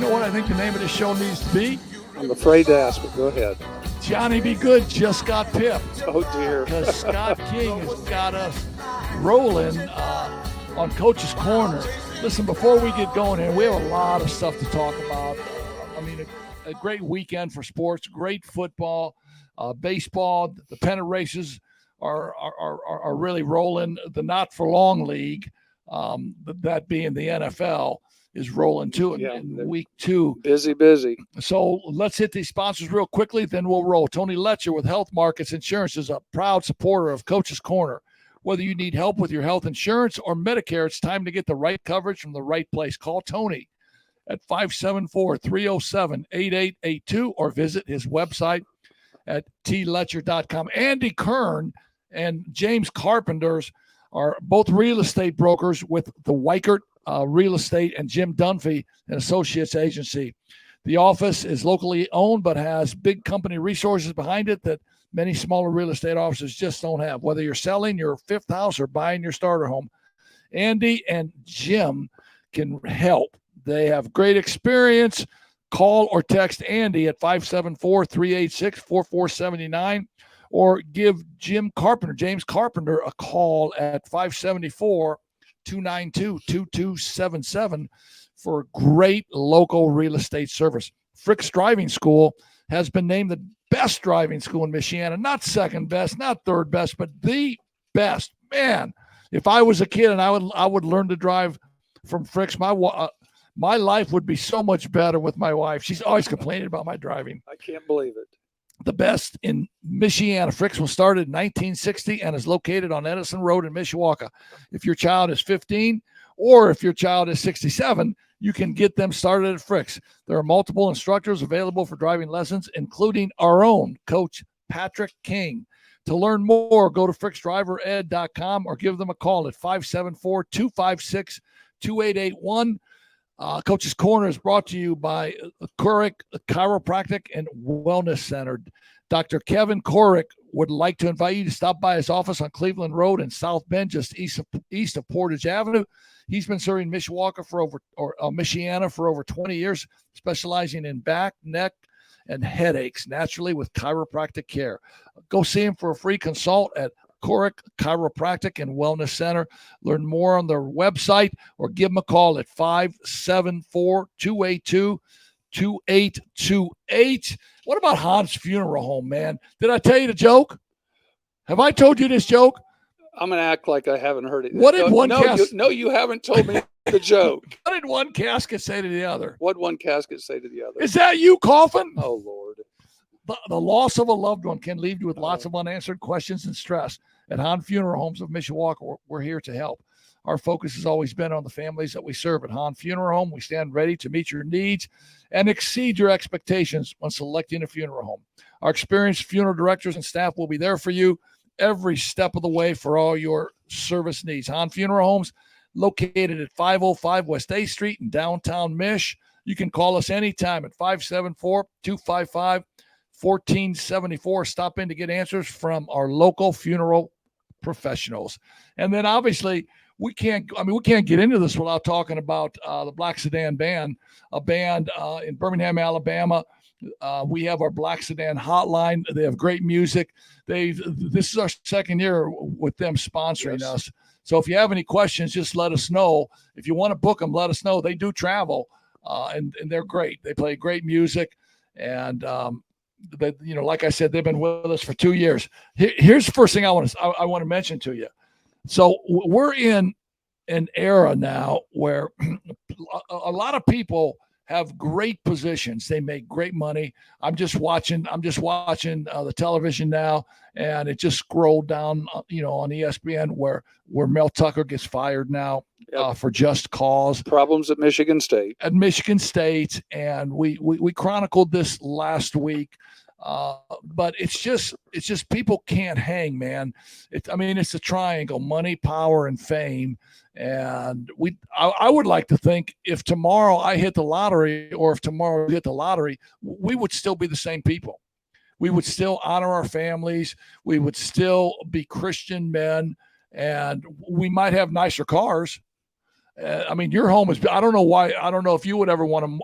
know what I think the name of this show needs to be? I'm afraid to ask, but go ahead. Johnny Be Good just got Pipp. Oh, dear. Because Scott King has got us rolling on Coach's Corner. Listen, before we get going here, we have a lot of stuff to talk about. A great weekend for sports, great football, baseball. The pennant races are really rolling. The not-for-long league, that being the NFL, is rolling too in week 2. Busy. So let's hit these sponsors real quickly, then we'll roll. Tony Letcher with Health Markets Insurance is a proud supporter of Coach's Corner. Whether you need help with your health insurance or Medicare, it's time to get the right coverage from the right place. Call Tony at 574-307-8882 or visit his website at tletcher.com. Andy Kern and James Carpenters are both real estate brokers with the Weichert Real Estate and Jim Dunfee and Associates Agency. The office is locally owned but has big company resources behind it that many smaller real estate offices just don't have. Whether you're selling your 5th house or buying your starter home, Andy and Jim can help. They have great experience. Call or text Andy at 574-386-4479 or give James Carpenter, a call at 574-292-2277 for great local real estate service. Frick's Driving School has been named the best driving school in Michiana. Not second best, not third best, but the best. Man, if I was a kid and I would learn to drive from Frick's, my life would be so much better with my wife. She's always complaining about my driving. I can't believe it. The best in Michiana. Frick's was started in 1960 and is located on Edison Road in Mishawaka. If your child is 15 or if your child is 67, you can get them started at Frick's. There are multiple instructors available for driving lessons, including our own coach, Patrick King. To learn more, go to fricksdrivered.com or give them a call at 574-256-2881. Coach's Corner is brought to you by Kaurich Chiropractic and Wellness Center. Dr. Kevin Kaurich would like to invite you to stop by his office on Cleveland Road in South Bend, just east of Portage Avenue. He's been serving Mishawaka Michiana for over 20 years, specializing in back, neck, and headaches, naturally with chiropractic care. Go see him for a free consult at Kaurich Chiropractic and Wellness Center. Learn more on their website or give them a call at 574-282-2828. What about Hahn's Funeral Home, man? Did I tell you the joke? Have I told you this joke? I'm going to act like I haven't heard it. What did you haven't told me the joke. What did one casket say to the other? What one casket say to the other? Is that you coughing? Oh, Lord. The loss of a loved one can leave you with lots of unanswered questions and stress. At Hahn Funeral Homes of Mishawaka, we're here to help. Our focus has always been on the families that we serve. At Hahn Funeral Home, we stand ready to meet your needs and exceed your expectations when selecting a funeral home. Our experienced funeral directors and staff will be there for you every step of the way for all your service needs. Hahn Funeral Homes, located at 505 West A Street in downtown Mish. You can call us anytime at 574-255-1474. Stop in to get answers from our local funeral professionals. And then obviously we can't get into this without talking about the Black Sedan Band, a band in Birmingham, Alabama. We have our Black Sedan hotline. They have great music. This is our second year with them sponsoring us. So if you have any questions, just let us know. If you want to book them, let us know. They do travel, and they're great. They play great music, and like I said, they've been with us for 2 years. Here's the first thing I want to mention to you. So we're in an era now where a lot of people have great positions. They make great money. I'm just watching the television now, and it just scrolled down, on ESPN where Mel Tucker gets fired now for just cause. Problems at Michigan State. And we chronicled this last week. But it's just people can't hang, man. It's a triangle: money, power, and fame. And I would like to think if tomorrow I hit the lottery, or if tomorrow we hit the lottery, we would still be the same people. We would still honor our families. We would still be Christian men, and we might have nicer cars. I mean, your home is, I don't know why. I don't know if you would ever want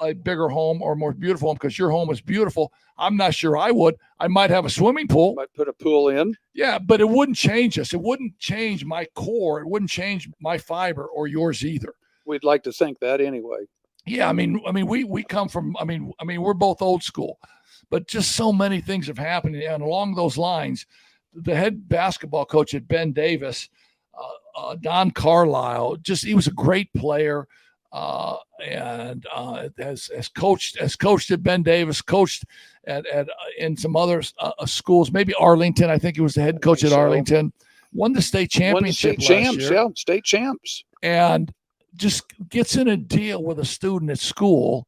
a bigger home or more beautiful home, because your home is beautiful. I'm not sure I would. I might have a swimming pool. Might put a pool in. Yeah, but it wouldn't change us. It wouldn't change my core. It wouldn't change my fiber or yours either. We'd like to think that anyway. Yeah, I mean, we come from, I mean, we're both old school, but just so many things have happened. And along those lines, the head basketball coach at Ben Davis, Don Carlisle, he was a great player, and has coached at Ben Davis, coached at in some other schools, maybe Arlington. I think he was the head coach at Arlington. Won the state championship last year. Yeah, state champs. And just gets in a deal with a student at school,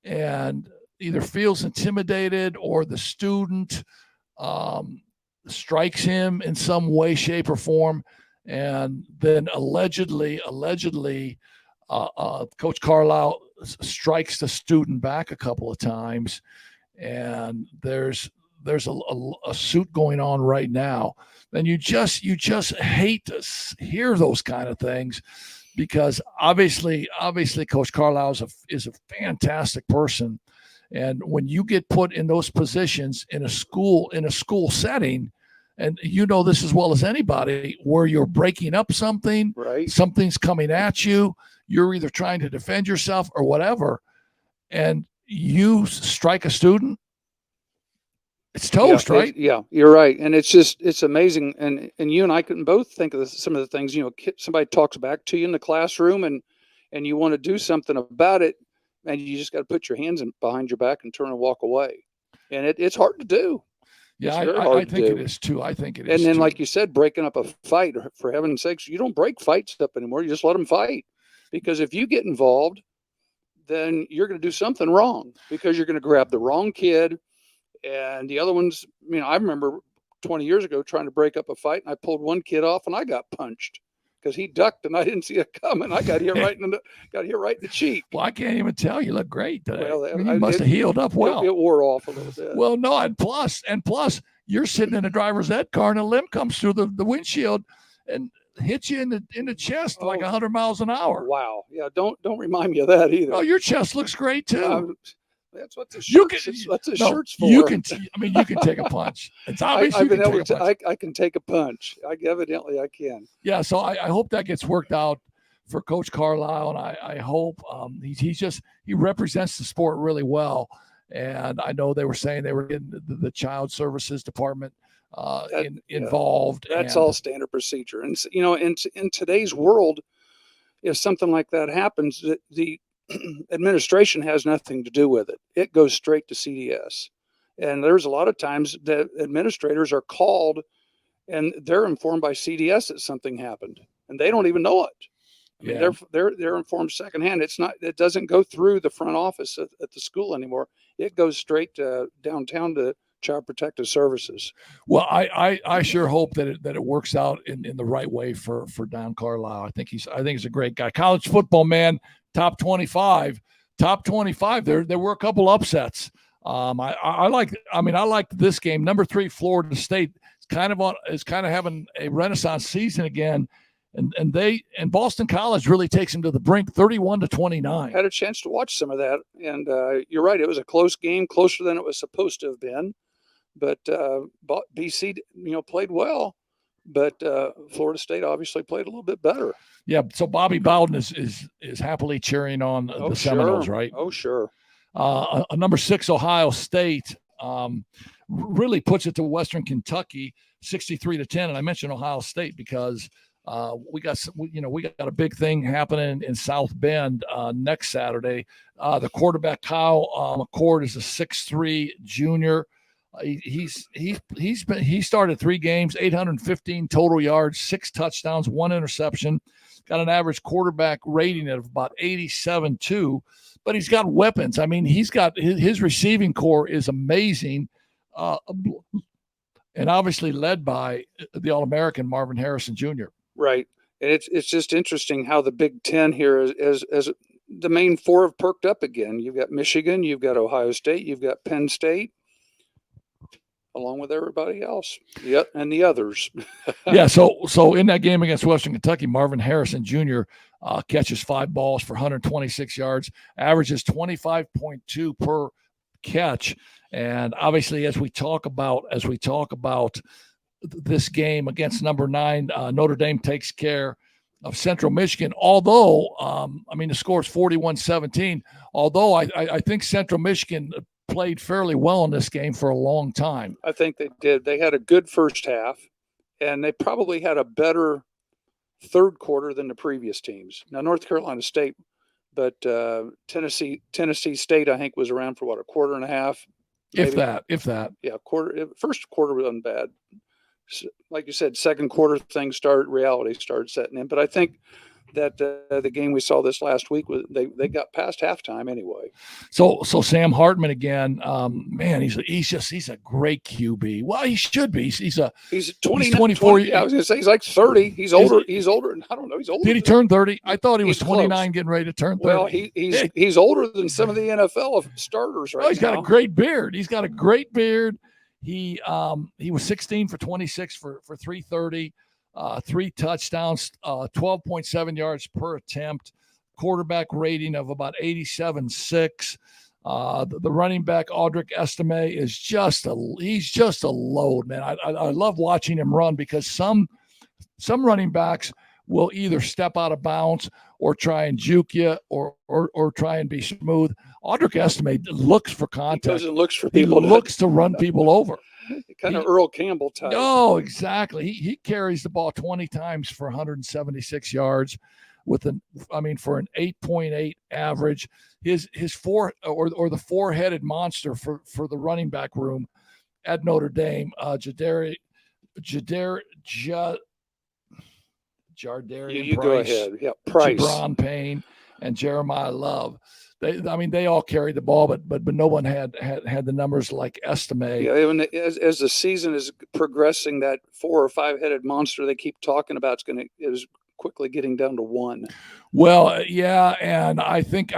and either feels intimidated or the student strikes him in some way, shape, or form. And then allegedly, Coach Carlisle strikes the student back a couple of times, and there's a suit going on right now. And you just hate to hear those kind of things, because obviously Coach Carlisle is a fantastic person, and when you get put in those positions in a school setting, and you know this as well as anybody, where you're breaking up something, right? Something's coming at you. You're either trying to defend yourself or whatever, and you strike a student, it's toast, right? Yeah, you're right. And it's amazing. And you and I can both think of some of the things, somebody talks back to you in the classroom, and you want to do something about it, and you just got to put your hands behind your back and turn and walk away. And it's hard to do. Yeah, I think it is too. I think it is. And then, like you said, breaking up a fight, for heaven's sakes, you don't break fights up anymore. You just let them fight. Because if you get involved, then you're going to do something wrong, because you're going to grab the wrong kid. And the other ones, I remember 20 years ago trying to break up a fight, and I pulled one kid off and I got punched because he ducked and I didn't see it coming. I got hit right in the cheek. Well, I can't even tell. You look great today. Well, you must have healed up well. It wore off a little bit. Well, no, and plus, you're sitting in a driver's ed car and a limb comes through the windshield and hits you in the chest like 100 miles an hour. Wow. Yeah, don't remind me of that either. Oh, your chest looks great too. That's what the shirt's for. You can take a punch. It's obvious I can take a punch. Evidently I can. Yeah, so I hope that gets worked out for Coach Carlisle, and I hope he represents the sport really well. And I know they were saying they were getting the child services department involved. That's all standard procedure. And in today's world, if something like that happens, the administration has nothing to do with it. It goes straight to CDS. And there's a lot of times that administrators are called and they're informed by CDS that something happened and they don't even know it. I mean, they're informed secondhand. It doesn't go through the front office at the school anymore. It goes straight to downtown to Child Protective Services. Well, I sure hope that it works out in the right way for Don Carlisle. I think he's a great guy. College football, man. Top 25. There were a couple upsets. I liked this game. Number 3, Florida State is kind of having a renaissance season again, and Boston College really takes them to the brink, 31-29. Had a chance to watch some of that, and you're right. It was a close game, closer than it was supposed to have been. But BC, played well. But Florida State obviously played a little bit better. Yeah, so Bobby Bowden is happily cheering on the Seminoles, right? Oh, sure. Number 6, Ohio State, really puts it to Western Kentucky, 63-10. And I mentioned Ohio State because we got a big thing happening in South Bend next Saturday. The quarterback Kyle McCord is a 6'3" junior. He started 3 games, 815 total yards, 6 touchdowns, 1 interception, got an average quarterback rating of about 87.2, but he's got weapons. I mean, he's got his receiving core is amazing. And obviously led by the All-American Marvin Harrison Jr. Right. And it's just interesting how the Big Ten here as the main 4 have perked up again. You've got Michigan, you've got Ohio State, you've got Penn State, along with everybody else. Yep, and the others. Yeah, so in that game against Western Kentucky, Marvin Harrison Jr., catches 5 balls for 126 yards, averages 25.2 per catch. And obviously, as we talk about this game against number 9, Notre Dame takes care of Central Michigan. Although, the score is 41-17. Although I think Central Michigan played fairly well in this game for a long time. I think they did. They had a good first half, and they probably had a better third quarter than the previous teams. Now, North Carolina State, but Tennessee State, I think, was around for a quarter and a half. Maybe. If that. Yeah, first quarter wasn't bad. Like you said, second quarter reality started setting in. But I think that the game we saw this last week, they got past halftime anyway. So Sam Hartman again, man, he's a great QB. Well, he should be. He's 24. 20, I was going to say he's like 30. He's older. He's older. I don't know. He's older. Did he turn 30? I thought he was 29, close. Getting ready to turn 30. Well, he's older than some of the NFL starters right now. He's got a great beard. He was 16 for 26 for 330. 3 touchdowns, 12.7 yards per attempt, quarterback rating of about 87.6. The running back, Audric Estime, is just a load, man. I love watching him run because some running backs will either step out of bounds or try and juke you or try and be smooth. Audric Estime looks for contact. He looks for people. He looks to run people over. Kind of Earl Campbell type. Oh, exactly. He carries the ball 20 times for 176 yards for an 8.8 average. His the four-headed monster for the running back room at Notre Dame, Jardarian You Price, go ahead. Yeah, Price, Jabron Payne, and Jeremiah Love. They all carried the ball, but no one had the numbers like Estime. Yeah, even as the season is progressing, that 4 or 5 headed monster they keep talking about is quickly getting down to 1. Well, yeah, and I think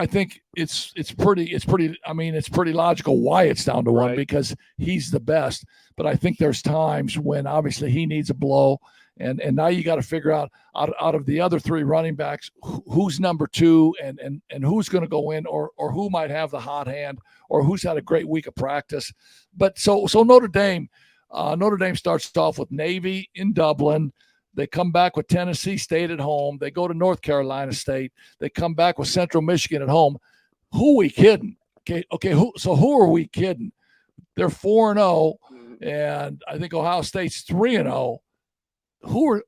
it's pretty logical why it's down to 1 because he's the best. But I think there's times when obviously he needs a blow. And now you got to figure out of the other 3 running backs, who's number 2 and who's going to go in or who might have the hot hand or who's had a great week of practice. But so Notre Dame starts off with Navy in Dublin. They come back with Tennessee State at home. They go to North Carolina State. They come back with Central Michigan at home. Who are we kidding? Okay. Who are we kidding? They're 4-0, and I think Ohio State's 3-0. Who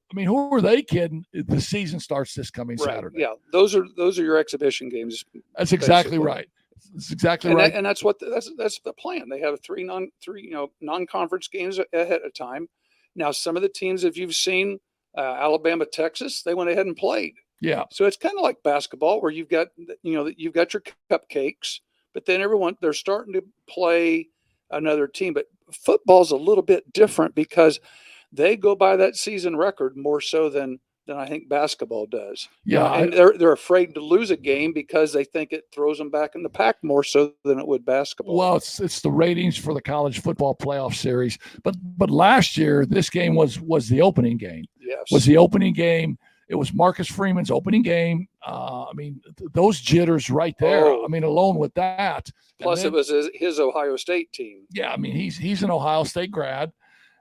are they kidding? The season starts this coming Saturday. Yeah, those are your exhibition games. That's exactly right. That's exactly right. And that's the plan. They have 3 non-conference games ahead of time. Now, some of the teams, if you've seen Alabama, Texas, they went ahead and played. Yeah. So it's kind of like basketball where you've got your cupcakes, but then they're starting to play another team. But football's a little bit different because they go by that season record more so than I think basketball does. Yeah, and they're afraid to lose a game because they think it throws them back in the pack more so than it would basketball. Well, it's the ratings for the college football playoff series. But last year this game was the opening game. Yes, was the opening game. It was Marcus Freeman's opening game. Those jitters right there. Alone with that. Plus, it was his Ohio State team. Yeah, he's an Ohio State grad.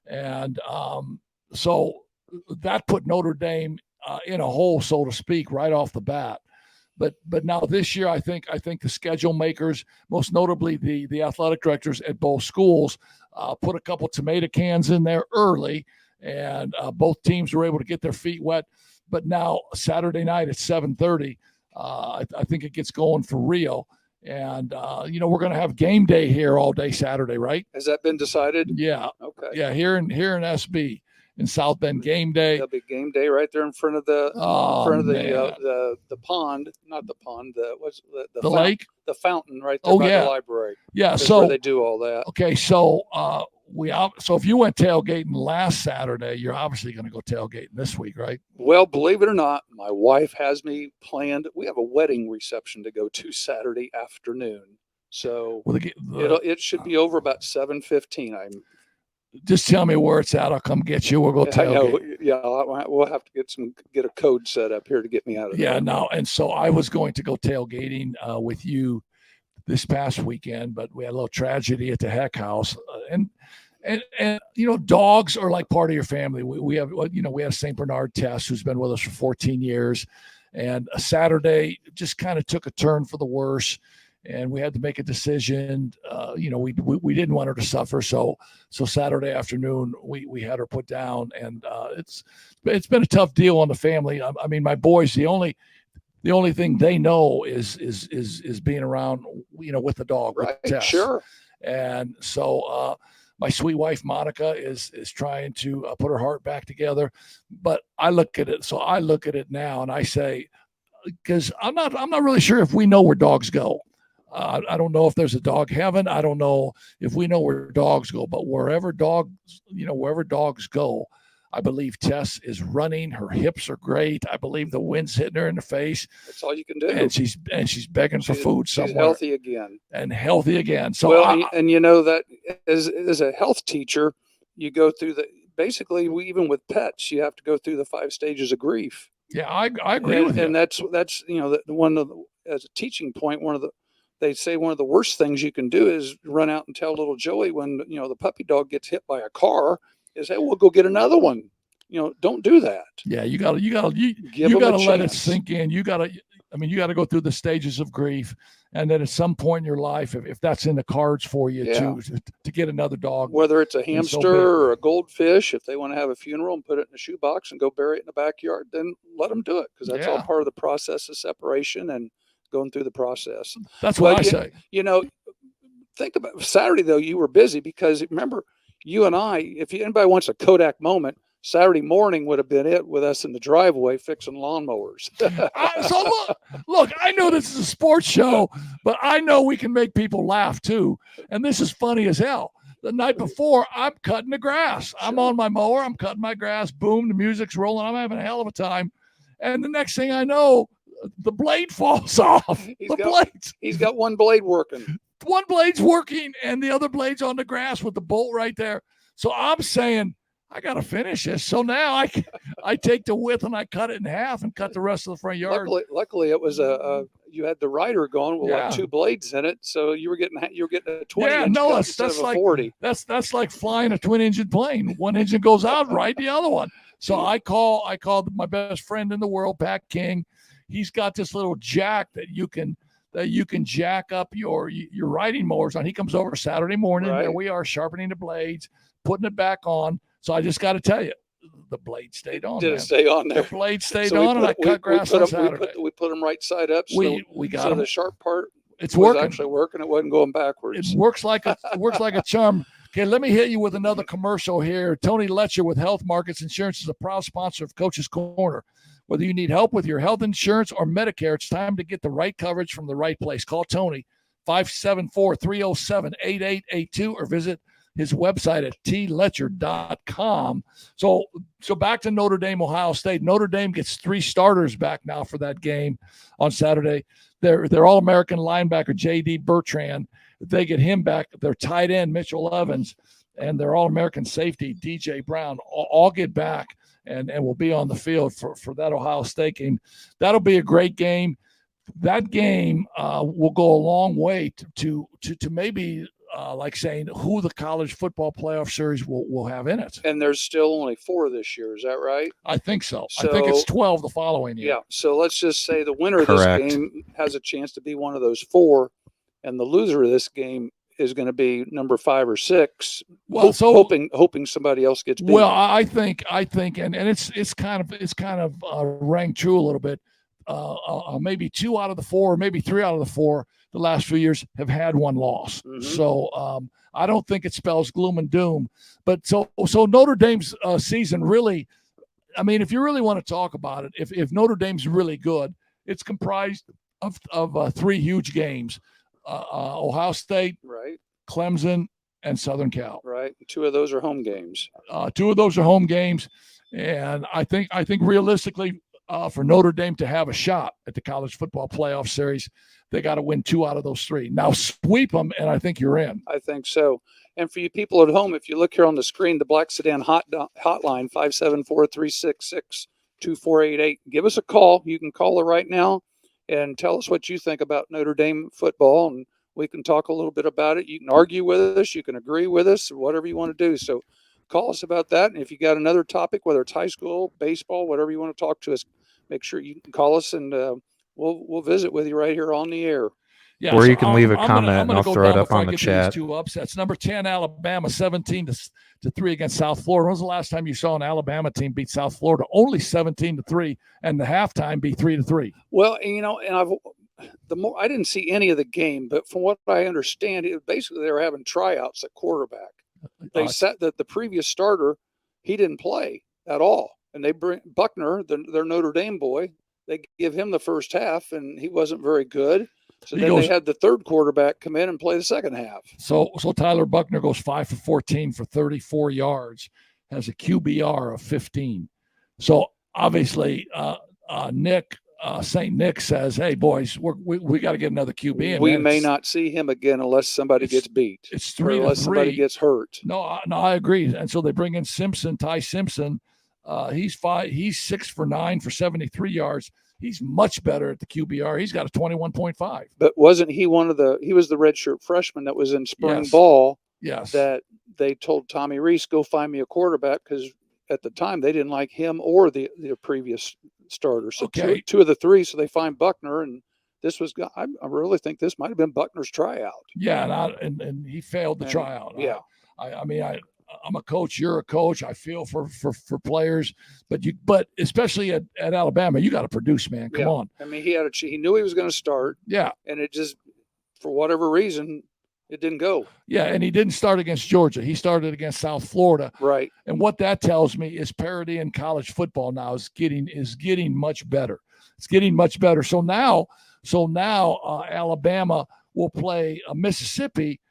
And so that put Notre Dame in a hole, so to speak, right off the bat. But now this year, I think the schedule makers, most notably the athletic directors at both schools, put a couple tomato cans in there early, and both teams were able to get their feet wet. But now Saturday night at 7:30, I think it gets going for real. And, we're going to have game day here all day Saturday, right? Has that been decided? Yeah. Okay. Yeah. Here in SB in South Bend, game day. There'll be game day right there in front of the pond, not the pond. The lake, the fountain right there by the library. Yeah. That's so where they do all that. Okay. So, so if you went tailgating last Saturday, you're obviously going to go tailgating this week, right? Well, believe it or not, my wife has me planned. We have a wedding reception to go to Saturday afternoon. So it should be over about 7:15. Just tell me where it's at. I'll come get you. We'll go tailgate. I know. Yeah, we'll have to get a code set up here to get me out of there. Yeah, no. And so I was going to go tailgating with you this past weekend, but we had a little tragedy at the Heck House, and dogs are like part of your family. We have a St. Bernard Tess who's been with us for 14 years, and a Saturday just kind of took a turn for the worse, and we had to make a decision. We didn't want her to suffer, so Saturday afternoon we had her put down, and it's been a tough deal on the family. I mean, my boys, the only thing they know is being around, with the dog, right? With Tess. Sure. And so my sweet wife Monica is trying to put her heart back together, but I look at it now and I say, because I'm not really sure if we know where dogs go. I don't know if there's a dog heaven. I don't know if we know where dogs go, but wherever dogs go, I believe Tess is running. Her hips are great. I believe the wind's hitting her in the face. That's all you can do. And she's begging for food somewhere. She's healthy again. And healthy again. So that as a health teacher, you go through basically even with pets, you have to go through the 5 stages of grief. Yeah, I agree with you. And that's as a teaching point, they say one of the worst things you can do is run out and tell little Joey when the puppy dog gets hit by a car is, hey, we'll go get another one. Don't do that. Yeah, you gotta let it sink in. You gotta go through the stages of grief, and then at some point in your life, if that's in the cards for you to get another dog, whether it's a hamster or a goldfish, if they want to have a funeral and put it in a shoebox and go bury it in the backyard, then let them do it, because that's all part of the process of separation and going through the process. That's what I say. Think about Saturday though. You were busy because remember, you and I, if anybody wants a Kodak moment, Saturday morning would have been it with us in the driveway fixing lawnmowers. So look, I know this is a sports show, but I know we can make people laugh too. And this is funny as hell. The night before, I'm cutting the grass. Sure. I'm on my mower. I'm cutting my grass. Boom, the music's rolling. I'm having a hell of a time. And the next thing I know, the blade falls off. He's got one blade working. One blade's working and the other blade's on the grass with the bolt right there. So I'm saying, I got to finish this. So now I take the width and I cut it in half and cut the rest of the front yard. Luckily it was you had the rider going with like 2 blades in it. So you were getting a 20 inch instead of a 40. That's like flying a twin engine plane. One engine goes out, right? The other one. So I called my best friend in the world, Pat King. He's got this little jack that you can jack up your riding mowers on. He comes over Saturday morning. Right. There we are, sharpening the blades, putting it back on. So I just got to tell you, the blade stayed on. Did it stay on there? The blade stayed on, and I cut grass on Saturday. We put them right side up. So we got them. The sharp part was working. Actually working. It wasn't going backwards. It works like a charm. Okay, let me hit you with another commercial here. Tony Letcher with Health Markets Insurance is a proud sponsor of Coach's Corner. Whether you need help with your health insurance or Medicare, it's time to get the right coverage from the right place. Call Tony, 574-307-8882, or visit his website at tletcher.com. So back to Notre Dame, Ohio State. Notre Dame gets 3 starters back now for that game on Saturday. Their All-American linebacker, J.D. Bertrand, they get him back. Their tight end, Mitchell Evans, and their All-American safety, DJ Brown, all get back and will be on the field for that Ohio State game. That'll be a great game. That game will go a long way to maybe like saying who the college football playoff series will have in it. And there's still only 4 this year. Is that right? I think so. I think it's 12 the following year. Yeah. So let's just say the winner of this game has a chance to be one of those 4, and the loser of this game is going to be number 5 or 6. Well, hoping somebody else gets beat. Well, I think, and it's kind of rang true a little bit. Maybe 2 out of the 4, maybe 3 out of the 4, the last few years have had 1 loss. Mm-hmm. So I don't think it spells gloom and doom. But so Notre Dame's season really, I mean, if you really want to talk about it, if Notre Dame's really good, it's comprised of 3 huge games. Ohio State, right, Clemson, and Southern Cal. Right. 2 of those are home games. 2 of those are home games. And I think realistically, for Notre Dame to have a shot at the college football playoff series, they got to win 2 out of those 3. Now sweep them, and I think you're in. I think so. And for you people at home, if you look here on the screen, the Black Sedan hotline, 574-366-2488. Give us a call. You can call her right now and tell us what you think about Notre Dame football, and we can talk a little bit about it. You can argue with us. You can agree with us, whatever you want to do. So call us about that. And if you got another topic, whether it's high school, baseball, whatever you want to talk to us, make sure you can call us, and we'll visit with you right here on the air. Yeah, or you can leave a comment and I'll throw it up on the chat. 2 upsets. Number 10, Alabama, 17-3 against South Florida. When was the last time you saw an Alabama team beat South Florida? Only 17-3, and the halftime be 3-3. Well, and I didn't see any of the game, but from what I understand, basically they were having tryouts at quarterback. They said that the previous starter, he didn't play at all, and they bring Buckner, their Notre Dame boy. They give him the first half, and he wasn't very good. So then they had the third quarterback come in and play the second half. So Tyler Buckner goes 5 for 14 for 34 yards, has a QBR of 15. So obviously, St. Nick says, "Hey boys, we got to get another QB." We may not see him again unless somebody gets beat. It's 3-3. Unless somebody gets hurt. No, I agree. And so they bring in Ty Simpson. He's 6 for 9 for 73 yards. He's much better at the QBR. He's got a 21.5. But wasn't he he was the redshirt freshman that was in spring ball? Yes. That they told Tommy Reese, go find me a quarterback, because at the time they didn't like him or the previous starter. So two of the 3, so they find Buckner, and this was, I really think this might have been Buckner's tryout. Yeah, and he failed the tryout. Yeah. I'm a coach. You're a coach. I feel for players, but especially at Alabama, you got to produce, man. Come on. I mean, he knew he was going to start. Yeah. And it just, for whatever reason, it didn't go. Yeah, and he didn't start against Georgia. He started against South Florida. Right. And what that tells me is parity in college football now is getting much better. It's getting much better. So now Alabama will play Mississippi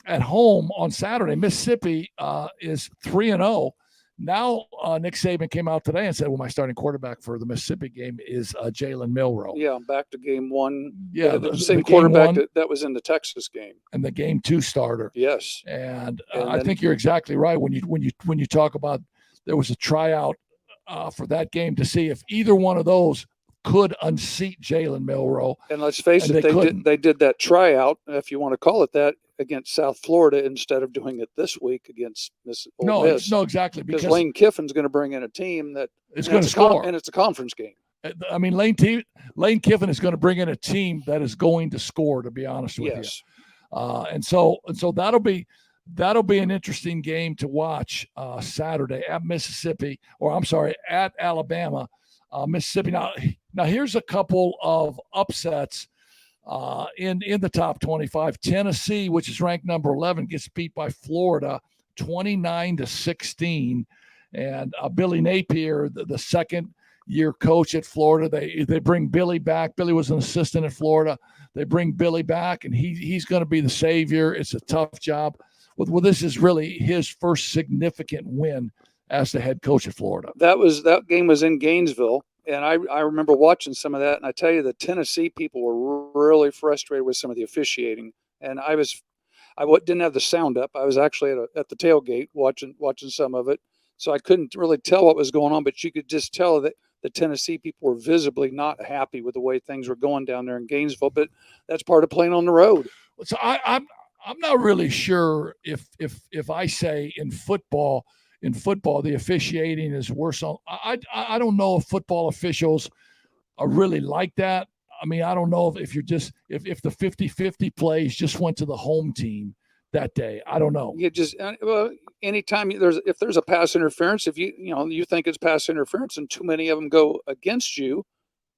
at home on Saturday. Mississippi is 3-0. Now Nick Saban came out today and said, "Well, my starting quarterback for the Mississippi game is Jalen Milroe." Yeah, back to game 1. Yeah, the same quarterback that was in the Texas game, and the game 2 starter. Yes, and I think you're exactly right when you talk about there was a tryout for that game to see if either one of those could unseat Jalen Milroe. And let's face it, they did that tryout, if you want to call it that, against South Florida instead of doing it this week against Ole Miss. No, exactly. Because Lane Kiffin's going to bring in a team that is going to score. And it's a conference game. I mean, Lane Kiffin is going to bring in a team that is going to score, to be honest with you. And so that'll be an interesting game to watch Saturday at at Alabama, Mississippi. Now here's a couple of upsets in the top 25. Tennessee, which is ranked number 11, gets beat by Florida 29-16. And Billy Napier, the second-year coach at Florida, they bring Billy back. Billy was an assistant at Florida. They bring Billy back, and he's going to be the savior. It's a tough job. Well, this is really his first significant win as the head coach at Florida. That game was in Gainesville. And I remember watching some of that, and I tell you, the Tennessee people were really frustrated with some of the officiating. And I didn't have the sound up. I was actually at the tailgate watching some of it, so I couldn't really tell what was going on. But you could just tell that the Tennessee people were visibly not happy with the way things were going down there in Gainesville. But that's part of playing on the road. So I'm not really sure if I say in football, the officiating is worse. I don't know if football officials are really like that. I mean, I don't know if you're just if the 50-50 plays just went to the home team that day. I don't know. You just anytime if there's a pass interference, if you think it's pass interference, and too many of them go against you,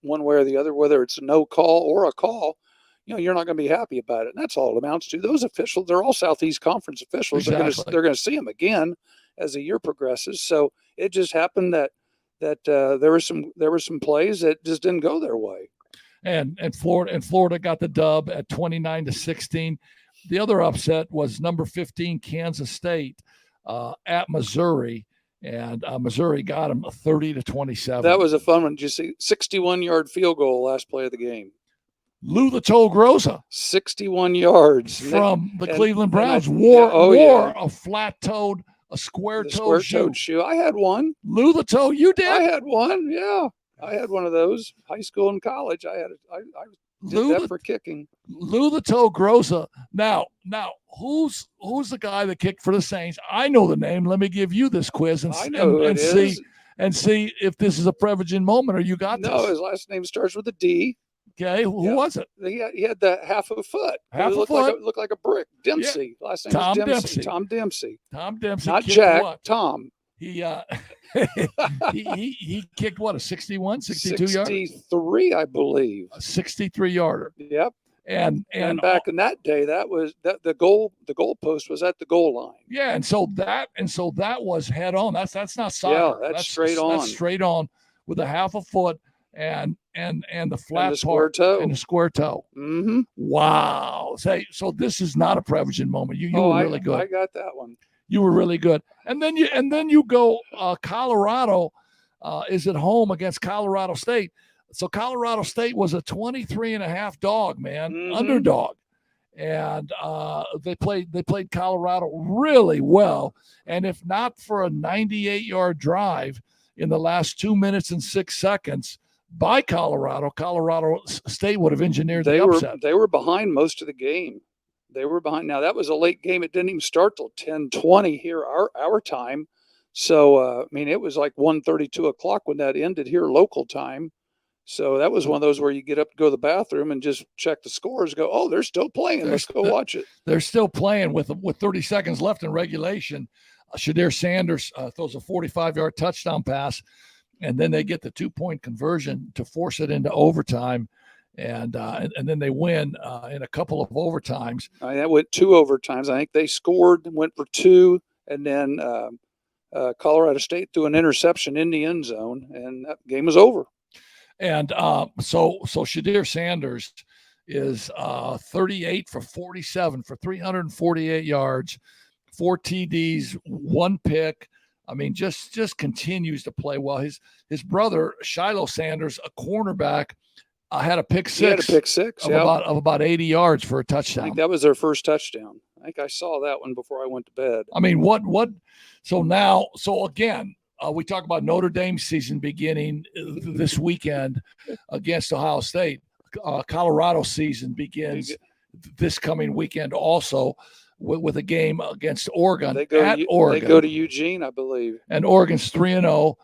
one way or the other, whether it's a no call or a call, you're not going to be happy about it. And that's all it amounts to. Those officials, they're all Southeast Conference officials. Exactly. They're going to see them again as the year progresses. So it just happened that there were some plays that just didn't go their way. And Florida got the dub at 29-16. The other upset was number 15 Kansas State at Missouri, and Missouri got them 30-27. That was a fun one. Did you see 61-yard field goal last play of the game? Lou the Toe Groza 61 yards from the Cleveland Browns wore a flat-toed, a square-toed shoe. I had one. Lou the Toe, you did? I had one. Yeah, I had one of those. High school and college, I did that for kicking. Lou the Toe Groza. Now, who's the guy that kicked for the Saints? I know the name. Let me give you this quiz and see if this is a Prevagen moment or you got this. No, his last name starts with a D. Okay, who was it? He had that half a foot. Looked like a brick. Dempsey. Yeah. Last name was Dempsey. Tom Dempsey. Tom Dempsey. Not Jack. What? Tom. He he kicked what, a 61, 62 yard? 63, I believe. A 63 yarder. Yep. And back in that day, that was the goal post was at the goal line. Yeah, and so that was head on. That's not soccer. Yeah, that's straight on. That's straight on with a half a foot and the flat and the toe. And the square toe. Mm-hmm. Wow. So this is not a Prevagen moment. You were really good. I got that one. You were really good. And then you go Colorado is at home against Colorado State. So Colorado State was a 23.5 dog, man, underdog. And they played Colorado really well. And if not for a 98-yard drive in the last 2 minutes and 6 seconds by Colorado State would have engineered the upset. They were behind most of the game. They were behind. Now, that was a late game. It didn't even start till 10:20 here, our time. So, it was like 1:30, 2 o'clock when that ended here local time. So that was one of those where you get up to go to the bathroom and just check the scores, go, oh, they're still playing. Let's go watch it. They're still playing with 30 seconds left in regulation. Shadir Sanders throws a 45-yard touchdown pass, and then they get the 2-point conversion to force it into overtime. And then they win in a couple of overtimes. That went 2 overtimes. I think they scored and went for 2, and then Colorado State threw an interception in the end zone, and that game was over. And so Shadir Sanders is 38 for 47 for 348 yards, 4 TDs, 1 pick. Just continues to play well. His brother Shiloh Sanders, a cornerback, had a pick six. Of about 80 yards for a touchdown. I think that was their first touchdown. I think I saw that one before I went to bed. What? So again, we talk about Notre Dame season beginning this weekend against Ohio State. Colorado season begins this coming weekend also with a game against Oregon. They go to Eugene, I believe. And Oregon's 3-0.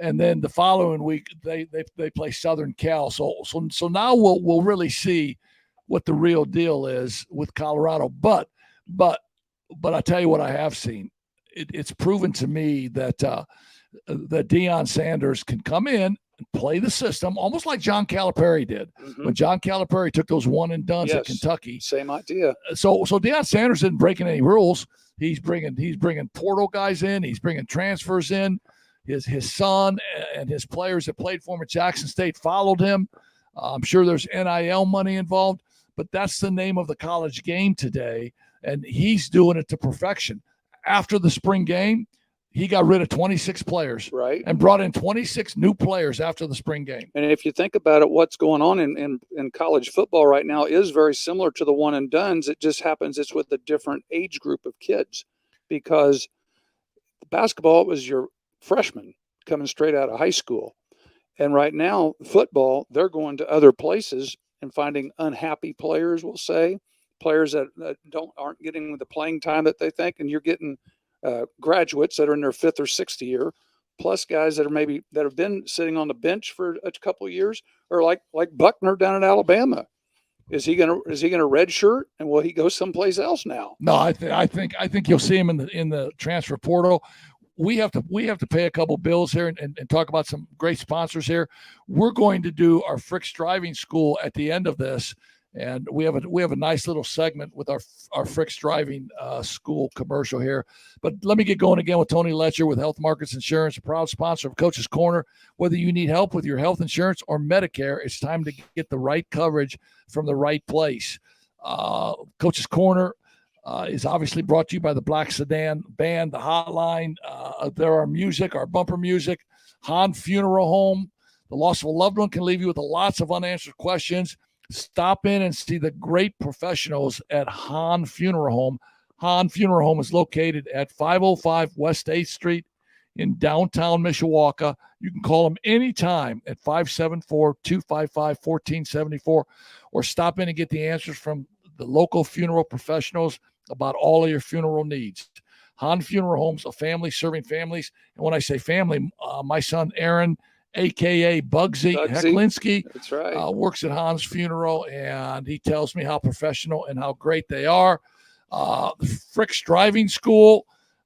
And then the following week they play Southern Cal. So now we'll really see what the real deal is with Colorado. But I tell you what I have seen. It's proven to me that Deion Sanders can come in and play the system almost like John Calipari did when John Calipari took those one and dones at Kentucky. Same idea. So Deion Sanders isn't breaking any rules. He's bringing portal guys in. He's bringing transfers in. His son and his players that played for him at Jackson State followed him. I'm sure there's NIL money involved, but that's the name of the college game today, and he's doing it to perfection. After the spring game, he got rid of 26 players, right, and brought in 26 new players after the spring game. And if you think about it, what's going on in college football right now is very similar to the one and dones. It just happens it's with a different age group of kids, because basketball was your freshman coming straight out of high school. And right now, football, they're going to other places and finding unhappy players, we'll say, players that aren't getting the playing time that they think, and you're getting graduates that are in their 5th or 6th year, plus guys that have been sitting on the bench for a couple of years, or like Buckner down in Alabama. Is he gonna redshirt, and will he go someplace else now? No, I think you'll see him in the transfer portal. We have to pay a couple bills here and talk about some great sponsors here. We're going to do our Frick's Driving School at the end of this, and we have a nice little segment with our Frick's Driving School commercial here. But let me get going again with Tony Letcher with Health Markets Insurance, a proud sponsor of Coach's Corner. Whether you need help with your health insurance or Medicare, it's time to get the right coverage from the right place. Coach's Corner is obviously brought to you by the Black Sedan Band, the Hotline. There are music, our bumper music, Hahn Funeral Home. The loss of a loved one can leave you with lots of unanswered questions. stop in and see the great professionals at Hahn Funeral Home. Hahn Funeral Home is located at 505 West 8th Street in downtown Mishawaka. You can call them anytime at 574-255-1474 or stop in and get the answers from the local funeral professionals about all of your funeral needs. Hahn Funeral Home's a family serving families. And when I say family, my son Aaron, a.k.a. Bugsy Hecklinski, that's right, works at Hahn's Funeral, and he tells me how professional and how great they are. Frick's Driving School,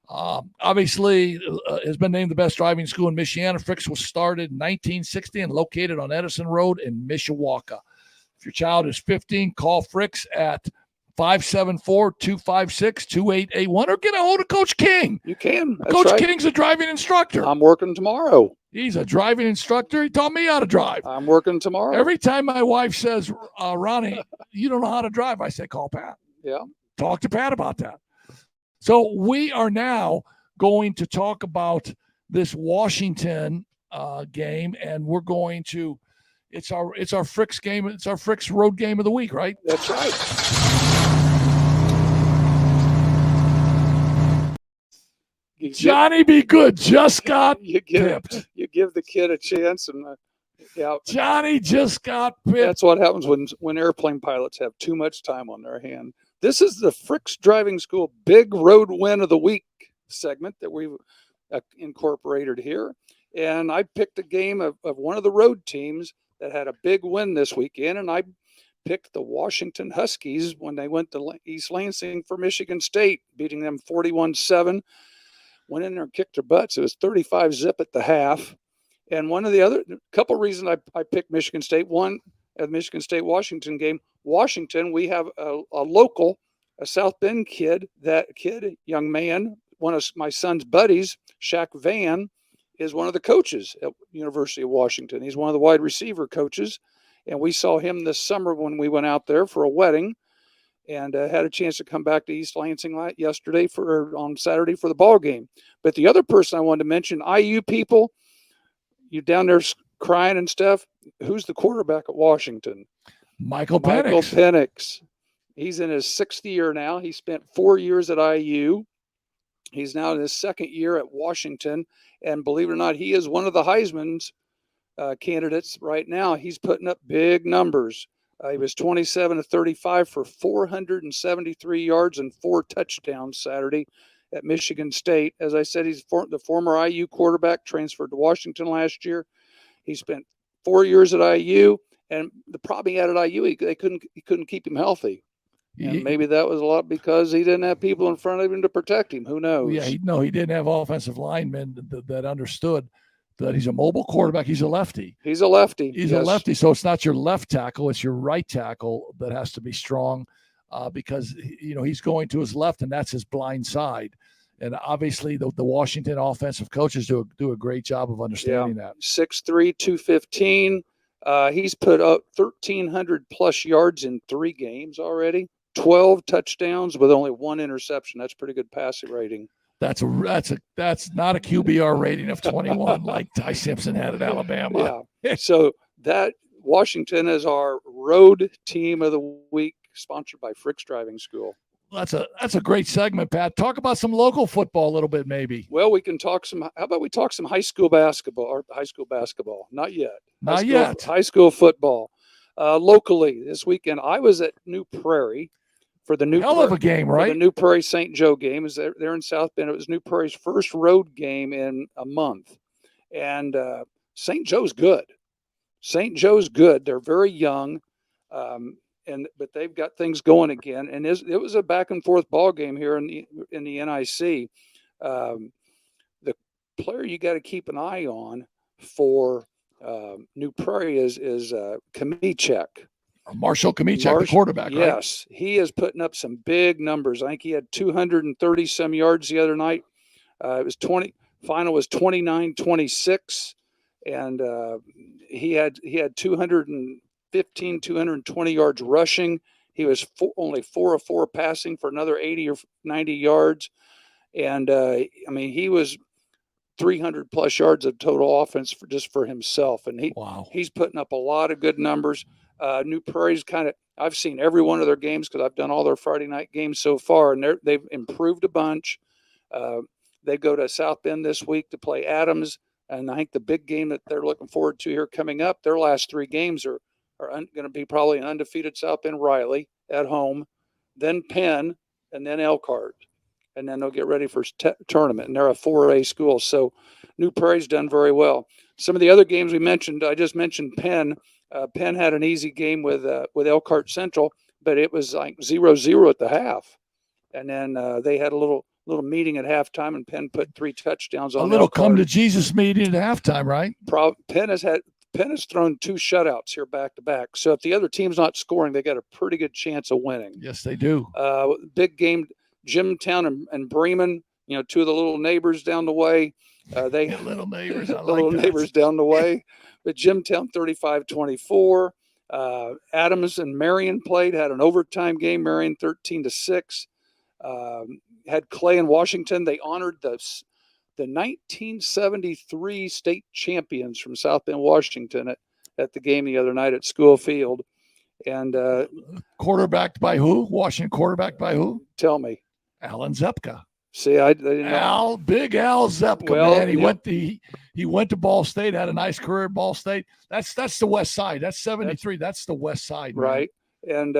obviously, has been named the best driving school in Michiana. Frick's was started in 1960 and located on Edison Road in Mishawaka. If your child is 15, call Frick's at 574-256-2881 or get a hold of Coach King. You can. That's Coach right. King's a driving instructor. I'm working tomorrow. He's a driving instructor. He taught me how to drive. I'm working tomorrow. Every time my wife says, Ronnie, you don't know how to drive, I say, call Pat. Yeah. Talk to Pat about that. So we are now going to talk about this Washington game, and we're going to it's our Frick's game. It's our Frick's road game of the week, right? That's right. Johnny Be Good just got pipped. You give the kid a chance, and Johnny just got pipped. That's what happens when airplane pilots have too much time on their hand. This is the Frick's Driving School Big Road Win of the Week segment that we've incorporated here. And I picked a game of one of the road teams that had a big win this weekend, and I picked the Washington Huskies when they went to East Lansing for Michigan State, beating them 41-7. Went in there and kicked their butts. It was 35-zip at the half. And one of the other couple reasons I picked Michigan State, one at Michigan State-Washington game. Washington, we have a local, a South Bend young man, one of my son's buddies, Shaq Van, is one of the coaches at University of Washington. He's one of the wide receiver coaches. And we saw him this summer when we went out there for a wedding, and had a chance to come back to East Lansing on Saturday for the ball game. But the other person I wanted to mention, IU people, you down there crying and stuff. Who's the quarterback at Washington? Michael Penix. Penix. He's in his 6th year now. He spent 4 years at IU. He's now in his 2nd year at Washington. And believe it or not, he is one of the Heisman's candidates right now. He's putting up big numbers. He was 27 of 35 for 473 yards and 4 touchdowns Saturday at Michigan State. As I said, he's the former IU quarterback, transferred to Washington last year. He spent 4 years at IU, and the problem he had at IU, he couldn't keep him healthy. And maybe that was a lot because he didn't have people in front of him to protect him. Who knows? Yeah, he didn't have offensive linemen that understood that he's a mobile quarterback. He's a lefty. He's a lefty. He's a lefty. So it's not your left tackle. It's your right tackle that has to be strong because, he's going to his left, and that's his blind side. And obviously the Washington offensive coaches do a great job of understanding that. 6'3", 215. He's put up 1,300 plus yards in 3 games already. 12 touchdowns with only 1 interception. That's pretty good passing rating. That's not a QBR rating of 21 like Ty Simpson had at Alabama. Yeah. So that Washington is our road team of the week, sponsored by Frick's Driving School. That's a great segment, Pat. Talk about some local football a little bit, maybe. Well, we can talk some. How about we talk some high school basketball? Not yet. High school football. Locally this weekend, I was at New Prairie for the of a game, right? The New Prairie St. Joe game. Is there in South Bend. It was New Prairie's first road game in a month, and St. Joe's good. They're very young, but they've got things going again. And it was a back and forth ball game here in the NIC. The player you got to keep an eye on for New Prairie is Kamichek. Marshall Kamichek, the quarterback, right? Yes, he is putting up some big numbers. I think he had 230 some yards the other night. It was final was 29-26, and he had 215, 220 yards rushing. He was only 4 of 4 passing for another 80 or 90 yards, and he was 300 plus yards of total offense for himself, and he's putting up a lot of good numbers. New Prairie's I've seen every one of their games because I've done all their Friday night games so far, and they've improved a bunch. They go to South Bend this week to play Adams, and I think the big game that they're looking forward to here coming up, their last 3 games are going to be probably an undefeated South Bend Riley at home, then Penn, and then Elkhart. And then they'll get ready for tournament. And they're a 4A school. So New Prairie's done very well. Some of the other games we mentioned, I just mentioned Penn. Penn had an easy game with Elkhart Central, but it was like 0-0 at the half. And then they had a little meeting at halftime, and Penn put 3 touchdowns on a little Elkhart. Come to Jesus meeting at halftime, right? Penn has thrown 2 shutouts here back to back. So if the other team's not scoring, they got a pretty good chance of winning. Yes, they do. Big game, Jimtown and Bremen, 2 of the little neighbors down the way. Little neighbors, I like that. Neighbors down the way. But Jimtown 35-24. Adams and Marion played, had an overtime game. Marion 13-6. Had Clay and Washington. They honored the 1973 state champions from South Bend, Washington at the game the other night at School Field. And quarterbacked by who? Washington quarterbacked by who? Tell me. Alan Zepka. See, I didn't know. Big Al Zepka, man. He went to Ball State, had a nice career at Ball State. That's the west side. That's 73. That's the west side, man. Right. And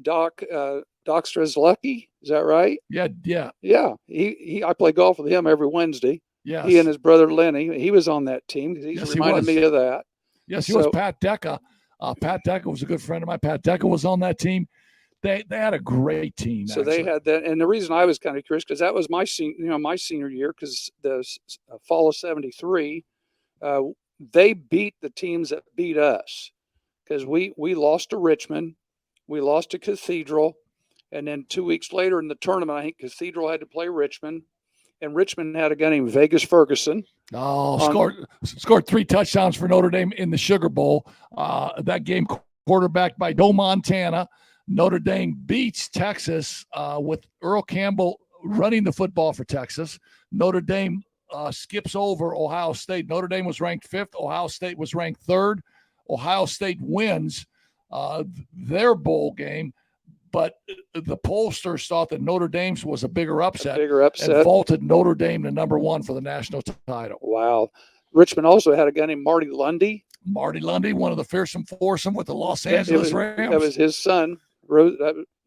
Doc Strzelecki, is that right? Yeah. I play golf with him every Wednesday. Yes. He and his brother Lenny. He was on that team because he reminded me of that. Yes, he was. Pat Decca. Pat Decca was a good friend of mine. Pat Decca was on that team. They had a great team. So actually. They had that, and the reason I was kind of curious because that was my senior year because the fall of '73, they beat the teams that beat us because we lost to Richmond, we lost to Cathedral, and then 2 weeks later in the tournament, I think Cathedral had to play Richmond, and Richmond had a guy named Vegas Ferguson. Scored 3 touchdowns for Notre Dame in the Sugar Bowl. That game quarterbacked by Joe Montana. Notre Dame beats Texas with Earl Campbell running the football for Texas. Notre Dame skips over Ohio State. Notre Dame was ranked 5th. Ohio State was ranked 3rd. Ohio State wins their bowl game, but the pollsters thought that Notre Dame's was a bigger upset. And vaulted Notre Dame to number 1 for the national title. Wow. Richmond also had a guy named Marty Lundy. Marty Lundy, one of the fearsome foursome with the Los Angeles Rams. That was his son.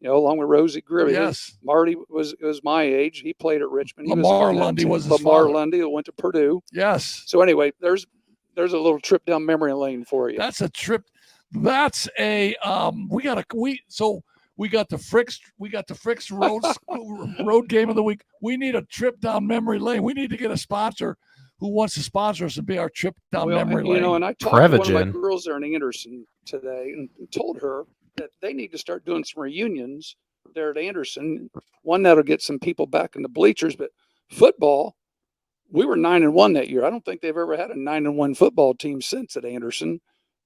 Along with Rosie Gribby. Yes. Marty was my age. He played at Richmond. Lamar Lundy was his Lamar father. Lundy went to Purdue. Yes. So anyway, there's a little trip down memory lane for you. That's a trip. That's a we got the Fricks road game of the week. We need a trip down memory lane. We need to get a sponsor who wants to sponsor us and be our trip down memory lane. And I talked to one of my girls there in Anderson today and told her that they need to start doing some reunions there at Anderson. One that'll get some people back in the bleachers, but football, we were 9-1 that year. I don't think they've ever had a 9-1 football team since at Anderson.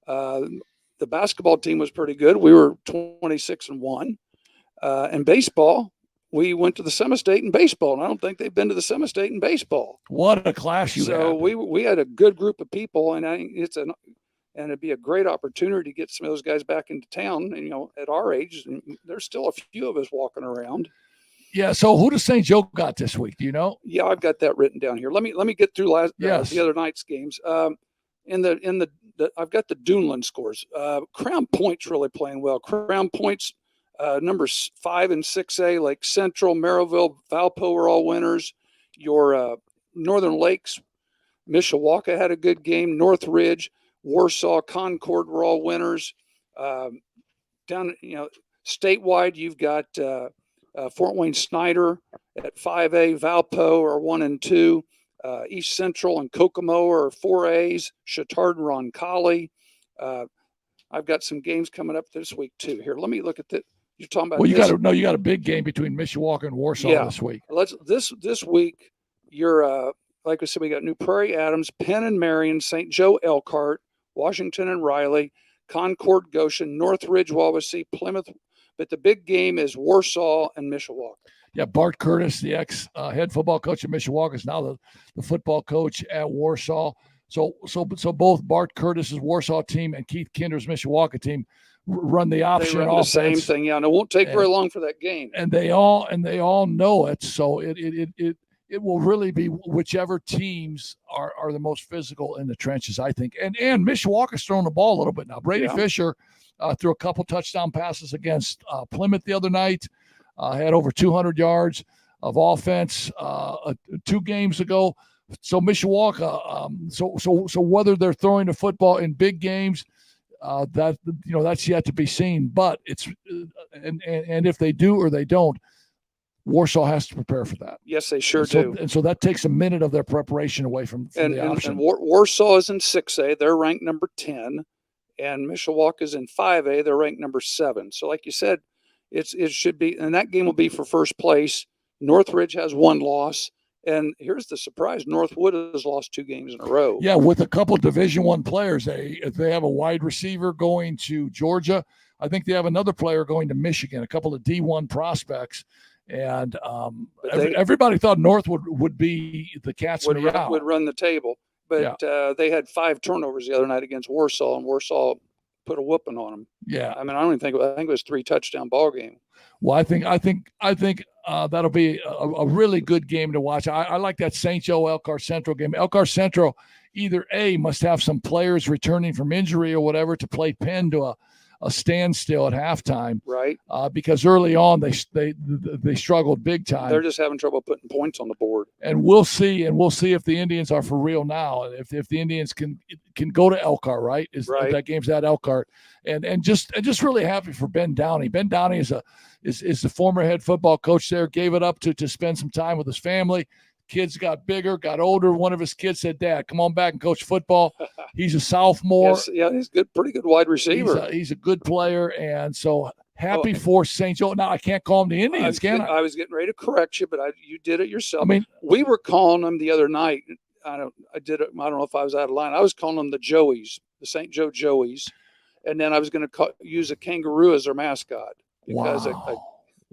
The basketball team was pretty good. We were 26-1. And baseball, we went to the Semi-State in baseball, and I don't think they've been to the Semi-State in baseball. What a class you had. So we had a good group of people, and and it'd be a great opportunity to get some of those guys back into town. And, at our age, and there's still a few of us walking around. Yeah. So who does St. Joe got this week? Do you know? Yeah, I've got that written down here. Let me get through the other night's games. I've got the Duneland scores. Crown Point's really playing well. Crown Point's numbers 5 and 6A, like Central, Merrillville, Valpo are all winners. Your Northern Lakes, Mishawaka had a good game. North Ridge, Warsaw, Concord were all winners. Down, statewide, you've got Fort Wayne Snyder at 5A, Valpo are 1 and 2. East Central and Kokomo are 4As. Chatard and Roncalli. I've got some games coming up this week too. Here, let me look at that. You're talking about. Well, you got a big game between Mishawaka and Warsaw this week. This week. You're like I said, we got New Prairie, Adams, Penn and Marion, St. Joe, Elkhart, Washington and Riley, Concord, Goshen, Northridge, Wawasee, Plymouth. But the big game is Warsaw and Mishawaka. Yeah, Bart Curtis, the ex head football coach at Mishawaka, is now the football coach at Warsaw. So both Bart Curtis's Warsaw team and Keith Kinder's Mishawaka team run the option They run offense. the same thing, yeah, and it won't take very long for that game. And they all know it. So it will really be whichever teams are the most physical in the trenches, I think. And Mishawaka's throwing the ball a little bit now. Brady Fisher threw a couple touchdown passes against Plymouth the other night. Had over 200 yards of offense 2 games ago. So Mishawaka, so whether they're throwing the football in big games, that's yet to be seen. But it's and if they do or they don't, Warsaw has to prepare for that. Yes, they sure do. And so that takes a minute of their preparation away from the option. And Warsaw is in 6A. They're ranked number 10, and Mishawaka is in 5A. They're ranked number 7. So, like you said, it should be, and that game will be for first place. Northridge has 1 loss. And here's the surprise: Northwood has lost 2 games in a row. Yeah, with a couple of Division I players. They have a wide receiver going to Georgia. I think they have another player going to Michigan. A couple of D1 prospects, and everybody thought Northwood would be the cats in the round. Would run the table, but they had 5 turnovers the other night against Warsaw, and Warsaw put a whooping on them. Yeah, I mean, I think it was 3 touchdown ball game. Well, I think that'll be a really good game to watch. I like that St. Joe Elkhart Central game. Elkhart Central either A, must have some players returning from injury or whatever to play Penn to a standstill at halftime, right? Because early on they struggled big time. They're just having trouble putting points on the board. And we'll see if the Indians are for real now. If the Indians can go to Elkhart, right? That game's at Elkhart, and just really happy for Ben Downey. Ben Downey is the former head football coach there. Gave it up to spend some time with his family. Kids got bigger, got older. One of his kids said, "Dad, come on back and coach football." He's a sophomore. Yes, yeah, he's good, pretty good wide receiver. He's a good player, and so happy for St. Joe. Now I can't call them the Indians, can I? I was getting ready to correct you, but you did it yourself. I mean, we were calling them the other night. I don't know if I was out of line. I was calling them the Joeys, the St. Joe Joeys, and then I was going to use a kangaroo as their mascot because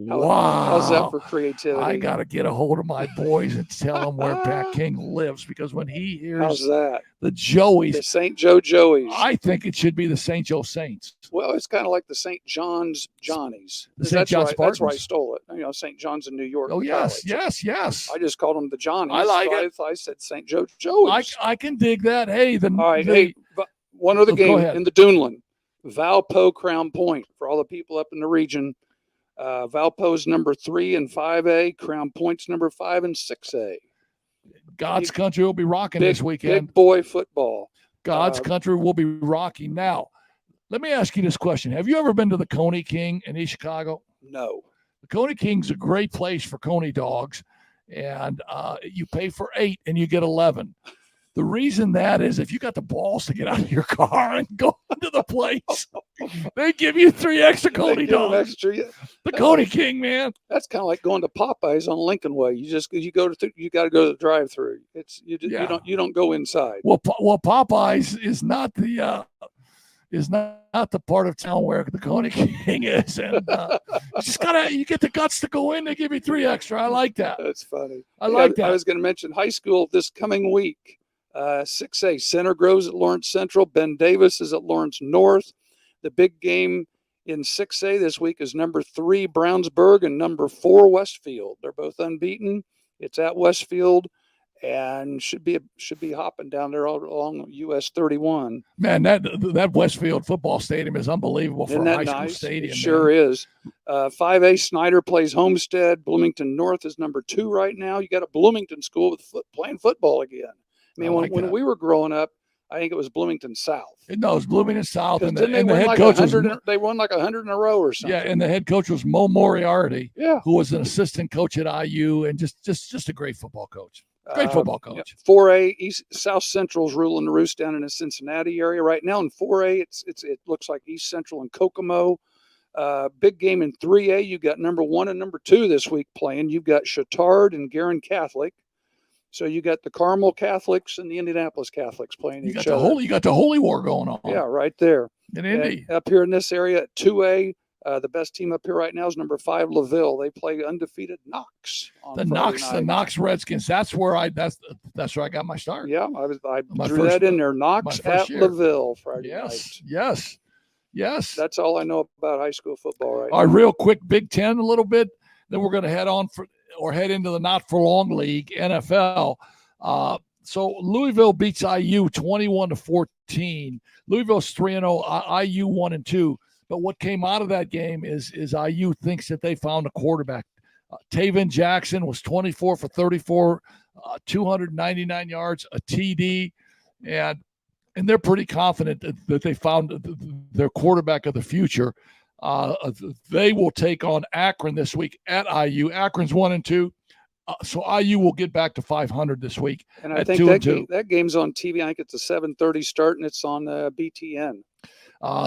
how's that for creativity? I got to get a hold of my boys and tell them where Pat King lives, because when he hears the Joeys, the St. Joe Joeys, I think it should be the St. Joe Saints. Well, it's kind of like the St. John's Johnnies. That's where I stole it. St. John's in New York. Oh, yes. I just called them the Johnnies. I like it. I said St. Joe Joeys. I can dig that. Hey, one other game in the Duneland. Valpo Crown Point, for all the people up in the region. Valpo's number 3 and 5A. Crown Point's number 5 and 6A. God's country will be rocking this weekend. Big boy football. God's country will be rocking. Now, let me ask you this question. Have you ever been to the Coney King in East Chicago? No. The Coney King's a great place for Coney dogs, and you pay for 8 and you get 11. The reason that is, if you got the balls to get out of your car and go into the place, they give you 3 extra Coney dogs. The Coney King, man. That's kind of like going to Popeyes on Lincoln Way. You got to go to the drive-through. You don't go inside. Well, Popeyes is not the part of town where the Coney King is, and you get the guts to go in. They give you 3 extra. I like that. That's funny. I like that. I was going to mention high school this coming week. 6A, Center Grove's at Lawrence Central. Ben Davis is at Lawrence North. The big game in 6A this week is number 3 Brownsburg and number 4 Westfield. They're both unbeaten. It's at Westfield, and should be hopping down there all along US 31. Man, that Westfield football stadium is unbelievable for a high school stadium. It sure is. 5A, Snyder plays Homestead. Bloomington North is number 2 right now. You got a Bloomington school playing football again. I mean, when we were growing up, I think it was Bloomington South. No, it was Bloomington South, and the head coach they won like 100 in a row or something. Yeah, and the head coach was Mo Moriarty, who was an assistant coach at IU, and just a great football coach. Great football coach. 4A, South Central's ruling the roost down in the Cincinnati area right now. In 4A, it looks like East Central and Kokomo. Big game in 3A. You got number 1 and number 2 this week playing. You've got Chittard and Guerin Catholic. So you got the Carmel Catholics and the Indianapolis Catholics playing each other. You got the Holy War going on. Yeah, right there. In Indy. Up here in this area at 2A, The best team up here right now is number 5 Laville. They play undefeated Knox on Friday night. The Knox Redskins. That's where I got my start. Yeah, I drew that in there. Knox at Laville Friday night. Yes. That's all I know about high school football right now. All right, real quick, Big Ten a little bit. Then we're going to head into the not for long league, NFL. So Louisville beats IU 21-14. Louisville's 3-0, IU 1-2. But what came out of that game is IU thinks that they found a quarterback. Taven Jackson was 24 for 34, 299 yards, a TD, and they're pretty confident that they found their quarterback of the future. They will take on Akron this week at IU. Akron's 1-2. So IU will get back to 500 this week. And I think that game's on TV. I think it's a 7:30 start, and it's on BTN.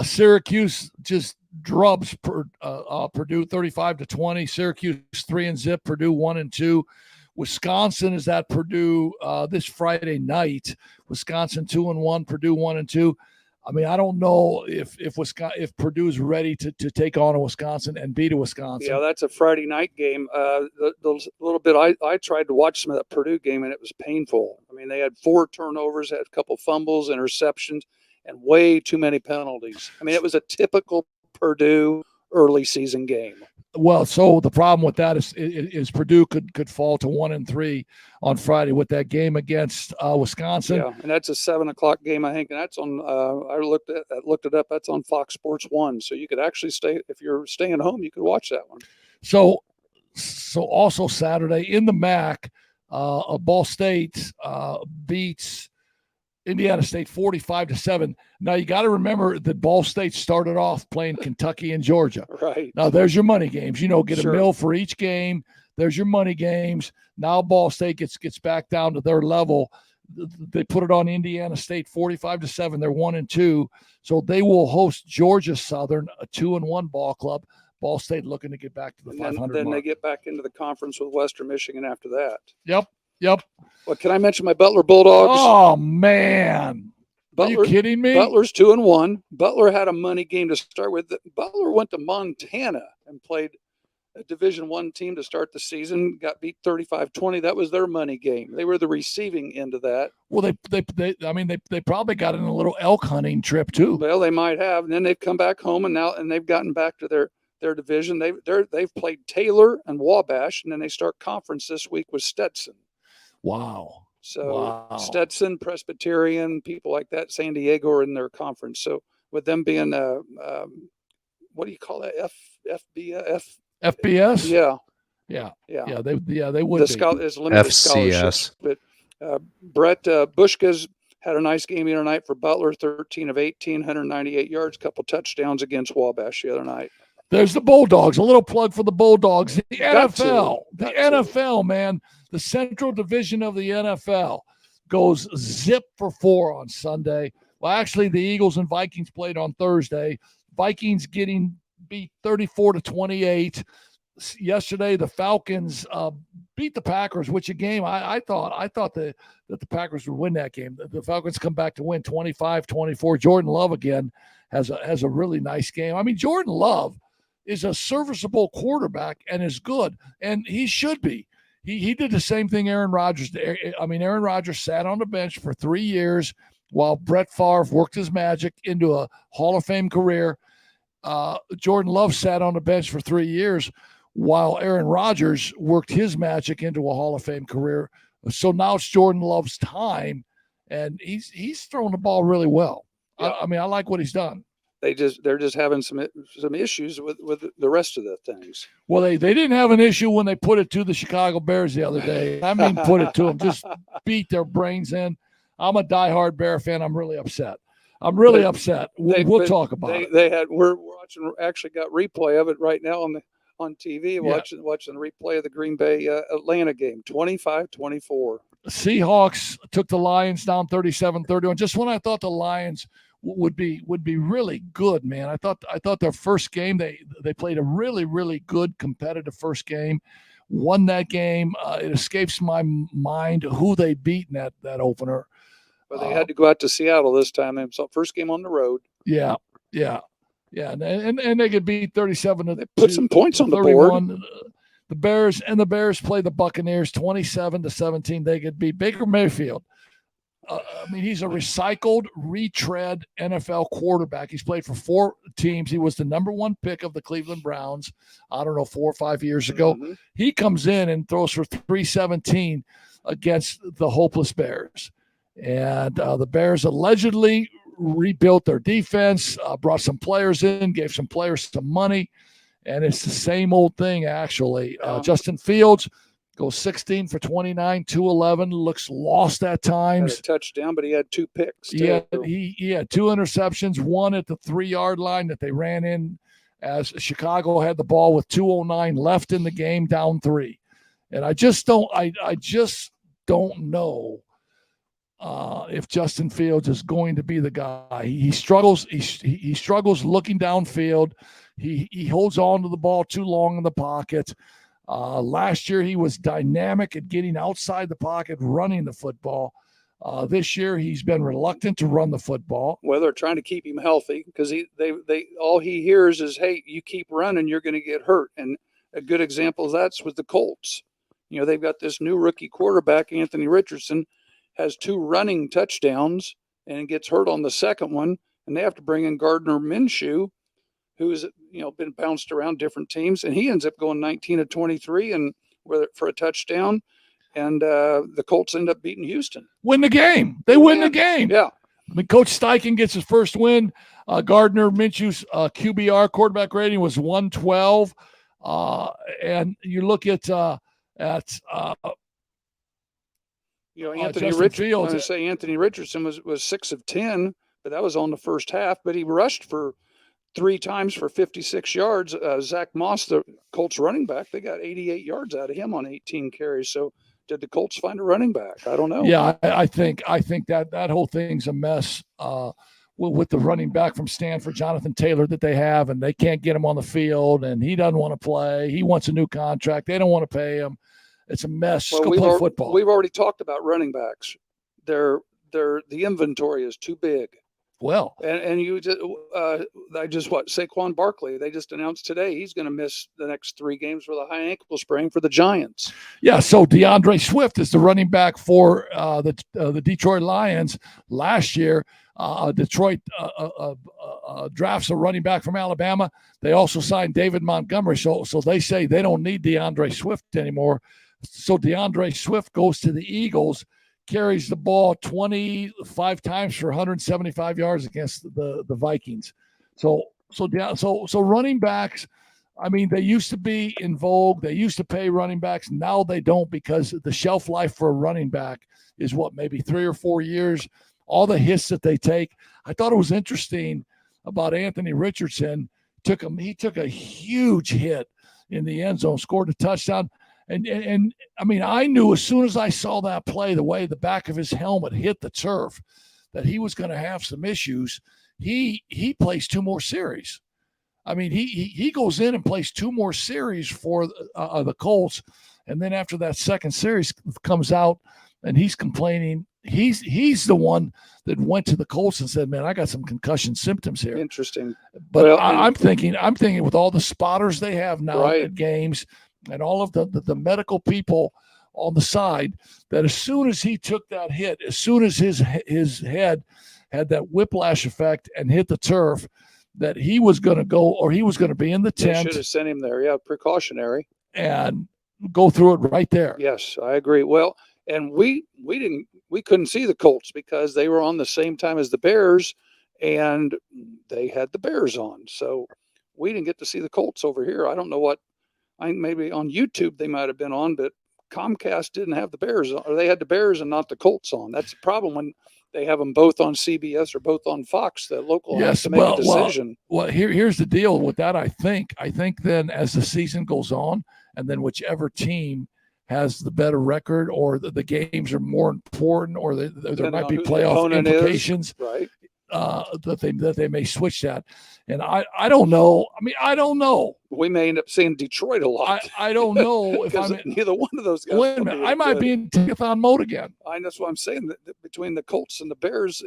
Syracuse just drubs Purdue 35-20. Syracuse 3-0. Purdue 1-2. Wisconsin is at Purdue this Friday night. Wisconsin 2-1. Purdue 1-2. I mean, I don't know if Purdue's ready to take on a Wisconsin and beat a Wisconsin. Yeah, that's a Friday night game. The little bit I tried to watch some of that Purdue game, and it was painful. I mean, they had 4 turnovers, had a couple fumbles, interceptions, and way too many penalties. I mean, it was a typical Purdue early season game. Well, so the problem with that is Purdue could fall to 1-3 on Friday with that game against Wisconsin. Yeah, and that's a 7:00 game, I think, and that's on. I looked it up. That's on Fox Sports 1, so you could actually stay if you're staying home. You could watch that one. So also Saturday in the MAC, Ball State beats Indiana State 45-7. Now you got to remember that Ball State started off playing Kentucky and Georgia. Right. Now there's your money games. Get a mill for each game. There's your money games. Now Ball State gets back down to their level. They put it on Indiana State 45-7. They're 1-2. So they will host Georgia Southern, a 2-1 ball club. Ball State looking to get back to the 500 Then mark. they get back into the conference with Western Michigan after that. Yep. Well, can I mention my Butler Bulldogs? Oh, man. Are you kidding me? Butler's 2-1. Butler had a money game to start with. Butler went to Montana and played a Division I team to start the season, got beat 35-20. That was their money game. They were the receiving end of that. Well, they probably got in a little elk hunting trip too. Well, they might have. And then they've come back home and they've gotten back to their division. They've played Taylor and Wabash, and then they start conference this week with Stetson. Wow. So Stetson, Presbyterian, people like that, San Diego are in their conference. So with them being what do you call that? FBS? Yeah. They would be. There's limited FCS. scholarships. But Brett Bushka's had a nice game the other night for Butler, 13 of 18, 198 yards, couple touchdowns against Wabash the other night. There's the Bulldogs. A little plug for the Bulldogs. The NFL. The NFL, man. The Central Division of the NFL goes zip for 4 on Sunday. Well, actually, the Eagles and Vikings played on Thursday. Vikings getting beat 34-28. Yesterday, the Falcons beat the Packers, which a game I thought that the Packers would win that game. The Falcons come back to win 25-24. Jordan Love again has a really nice game. I mean, Jordan Love is a serviceable quarterback and is good, and he should be. He did the same thing Aaron Rodgers did. I mean, Aaron Rodgers sat on the bench for 3 years while Brett Favre worked his magic into a Hall of Fame career. Jordan Love sat on the bench for 3 years while Aaron Rodgers worked his magic into a Hall of Fame career. So now it's Jordan Love's time, and he's throwing the ball really well. Yeah. I mean, I like what he's done. They're just having some issues with the rest of the things. Well, they didn't have an issue when they put it to the Chicago Bears the other day. I mean, put it to them, just beat their brains in. I'm a diehard Bear fan. I'm really upset. Upset. We'll talk about it. We're watching. Actually, got replay of it right now on TV. Watching the replay of the Green Bay Atlanta game. 25-24. Seahawks took the Lions down 37-31. Just when I thought the Lions would be really good, man. I thought their first game they played a really, really good competitive first game, won that game. It escapes my mind who they beat in that opener. But they had to go out to Seattle this time. So first game on the road. Yeah. Yeah, and they could beat 37 to they put some points on the board. The Bears play the Buccaneers 27-17. They could beat Baker Mayfield. I mean, he's a recycled, retread NFL quarterback. He's played for 4 teams. He was the number 1 pick of the Cleveland Browns, I don't know, 4 or 5 years ago. Mm-hmm. He comes in and throws for 317 against the hopeless Bears. And the Bears allegedly rebuilt their defense, brought some players in, gave some players some money. And it's the same old thing, actually. Justin Fields goes 16 for 29, 211, looks lost at times. Had a touchdown, but he had 2 picks. He had 2 interceptions, one at the 3-yard line that they ran in as Chicago had the ball with 2:09 left in the game, down 3. And I just don't know if Justin Fields is going to be the guy. He struggles. He struggles looking downfield. He holds on to the ball too long in the pocket. Last year, he was dynamic at getting outside the pocket, running the football. This year, he's been reluctant to run the football. Well, they're trying to keep him healthy because they all he hears is, "Hey, you keep running, you're going to get hurt." And a good example of that's with the Colts. You know, they've got this new rookie quarterback, Anthony Richardson, has 2 running touchdowns and gets hurt on the second one, and they have to bring in Gardner Minshew, who's been bounced around different teams, and he ends up going 19 of 23 and for a touchdown, and the Colts end up beating Houston. Win the game. They win the game. Yeah. I mean, Coach Steichen gets his first win. Gardner Minshew's QBR quarterback rating was 112, and you look at Anthony Richardson was 6 of 10, but that was on the first half. But he rushed for 3 times for 56 yards. Zach Moss, the Colts running back, they got 88 yards out of him on 18 carries. So did the Colts find a running back? I don't know. Yeah, I think that whole thing's a mess with the running back from Stanford, Jonathan Taylor, that they have, and they can't get him on the field, and he doesn't want to play. He wants a new contract. They don't want to pay him. It's a mess. Well, go play football. We've already talked about running backs. The inventory is too big. Well, and you just Saquon Barkley. They just announced today he's going to miss the next 3 games with a high ankle sprain for the Giants. Yeah. So DeAndre Swift is the running back for the Detroit Lions. Last year, Detroit drafts a running back from Alabama. They also signed David Montgomery. So they say they don't need DeAndre Swift anymore. So DeAndre Swift goes to the Eagles, carries the ball 25 times for 175 yards against the Vikings. So running backs, I mean, they used to be in vogue. They used to pay running backs. Now they don't, because the shelf life for a running back is maybe 3 or 4 years. All the hits that they take. I thought it was interesting about Anthony Richardson. He took a huge hit in the end zone, scored a touchdown. And I mean, I knew as soon as I saw that play, the way the back of his helmet hit the turf, that he was going to have some issues. He plays 2 more series. I mean, he goes in and plays 2 more series for the Colts, and then after that second series comes out, and he's complaining. He's the one that went to the Colts and said, "Man, I got some concussion symptoms here." Interesting. But I'm thinking with all the spotters they have now at games, and all of the medical people on the side, that as soon as he took that hit, as soon as his head had that whiplash effect and hit the turf, that he was going to go, or he was going to be in the tent. They should have sent him there. Yeah, precautionary. And go through it right there. Yes, I agree. Well, and we couldn't see the Colts because they were on the same time as the Bears, and they had the Bears on. So we didn't get to see the Colts over here. I don't know what. I think maybe on YouTube they might have been on, but Comcast didn't have the Bears on, or they had the Bears and not the Colts on. That's the problem when they have them both on CBS or both on Fox. The local has to make a decision. Well, here's the deal with that. I think then as the season goes on, and then whichever team has the better record, or the games are more important, or there might be playoff implications. Right. That they may switch that, and I don't know. I mean, I don't know. we may end up seeing Detroit a lot. I don't know if I'm neither one of those guys. Wait a minute, I might be in tankathon mode again. That's what I'm saying. That between the Colts and the Bears,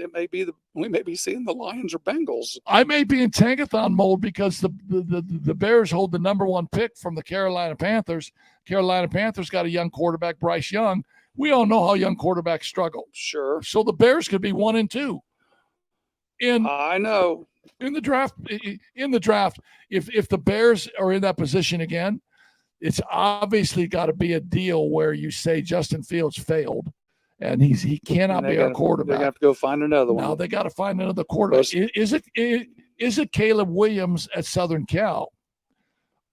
we may be seeing the Lions or Bengals. I may be in tankathon mode because the Bears hold the number 1 pick from the Carolina Panthers. Carolina Panthers got a young quarterback, Bryce Young. We all know how young quarterbacks struggle. Sure. So the Bears could be 1 and 2. I know. In the draft, if the Bears are in that position again, it's obviously got to be a deal where you say Justin Fields failed, and he cannot be our quarterback. They have to go find another one. Now they got to find another quarterback. Is it Caleb Williams at Southern Cal,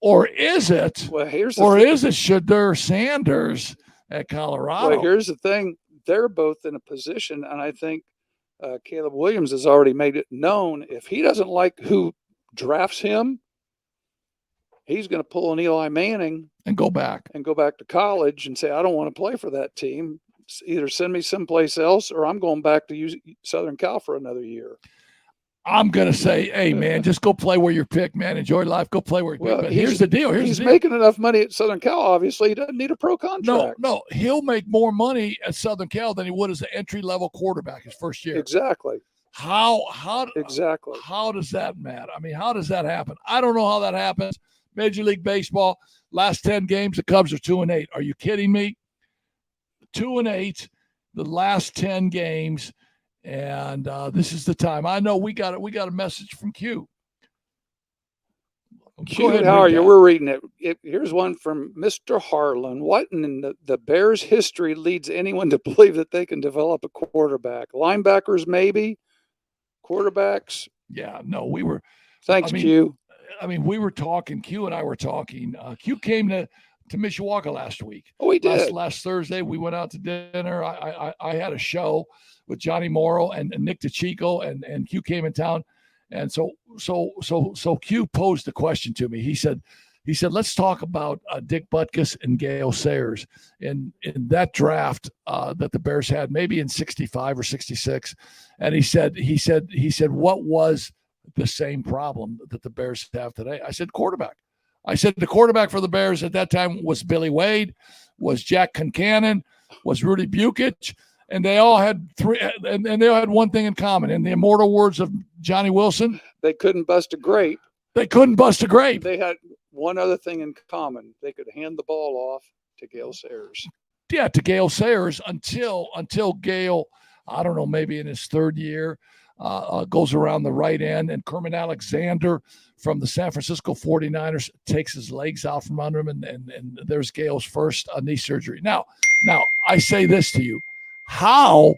or is it? Well, is it Shedeur Sanders at Colorado? Well, here's the thing: they're both in a position, and I think Caleb Williams has already made it known if he doesn't like who drafts him, he's going to pull an Eli Manning and go back to college and say, I don't want to play for that team. Either send me someplace else or I'm going back to Southern Cal for another year. I'm going to say, hey, man, just go play where you're picked, man. Enjoy life. Go play where you're picked. But here's the deal. He's making enough money at Southern Cal, obviously. He doesn't need a pro contract. No. He'll make more money at Southern Cal than he would as an entry-level quarterback his first year. Exactly. Exactly. How does that matter? I mean, how does that happen? I don't know how that happens. Major League Baseball, last 10 games, the Cubs are 2-8. Are you kidding me? 2-8, the last 10 games. And this is the time. I know we got a message from Q. Q, how are you? We're reading it. Here's one from Mr. Harlan. What in the Bears' history leads anyone to believe that they can develop a quarterback? Linebackers, maybe. Quarterbacks. Yeah, no, we were. Thanks, Q. I mean, we were talking. Q and I were talking. Q came to Mishawaka last week. Oh, we did. Last Thursday, we went out to dinner. I had a show with Johnny Morrow and Nick DeChico, and Q came in town. And so Q posed a question to me. He said, let's talk about Dick Butkus and Gale Sayers in that draft that the Bears had, maybe in 65 or 66. And he said, what was the same problem that the Bears have today? I said, quarterback. I said the quarterback for the Bears at that time was Billy Wade, was Jack Concannon, was Rudy Bukic. And they all had they all had one thing in common. In the immortal words of Johnny Wilson, they couldn't bust a grape. They couldn't bust a grape. They had one other thing in common. They could hand the ball off to Gale Sayers. Yeah, to Gale Sayers until Gale, I don't know, maybe in his third year, goes around the right end, and Kerman Alexander from the San Francisco 49ers takes his legs out from under him, and there's Gale's first knee surgery. Now, I say this to you. How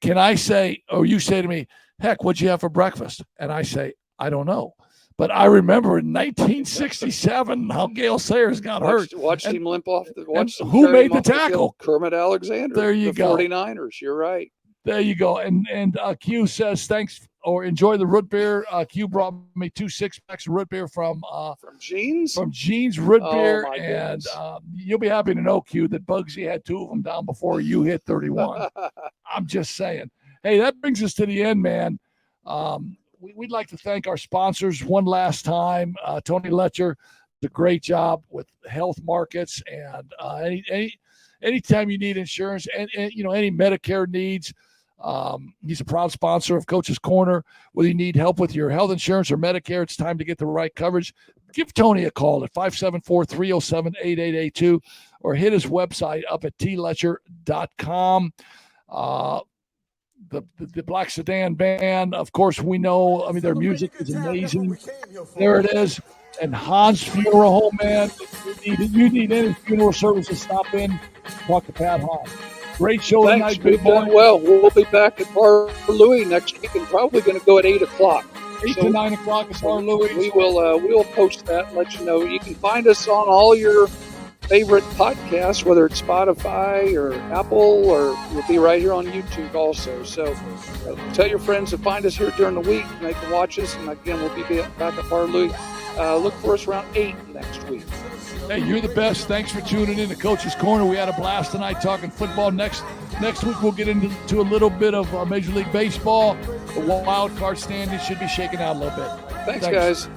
can I say, or you say to me, heck, what'd you have for breakfast? And I say, I don't know. But I remember in 1967 how Gale Sayers got hurt. Watched him limp off. Who made the tackle? Kermit Alexander. There you go. 49ers. You're right. There you go. And Q says, thanks or enjoy the root beer. Q brought me 2 6-packs of root beer from Jeans? From Jeans Root Beer. And you'll be happy to know, Q, that Bugsy had 2 of them down before you hit 31. I'm just saying. Hey, that brings us to the end, man. We'd like to thank our sponsors one last time. Tony Letcher did a great job with health markets, and anytime you need insurance and any Medicare needs, he's a proud sponsor of Coach's Corner. Whether you need help with your health insurance or Medicare, it's time to get the right coverage. Give Tony a call at 574-307-8882 or hit his website up at tletcher.com. The Black Sedan Band, of course, we know. I mean, their music is amazing. There it is. And Hahn's Funeral Home, man. You need any funeral services, stop in, talk to Pat Hahn. Great show tonight. We've done well. We'll be back at Bar Louie next week and probably going to go at 8 o'clock. 8 to 9 o'clock at Bar Louie. We will post that and let you know. You can find us on all your favorite podcasts, whether it's Spotify or Apple, or we'll be right here on YouTube also. So tell your friends to find us here during the week and they can watch us. And again, we'll be back at Bar Louie. Look for us around 8 next week. Hey, you're the best. Thanks for tuning in to Coach's Corner. We had a blast tonight talking football. Next week, we'll get into a little bit of Major League Baseball. The wild card standings should be shaken out a little bit. Thanks. Guys.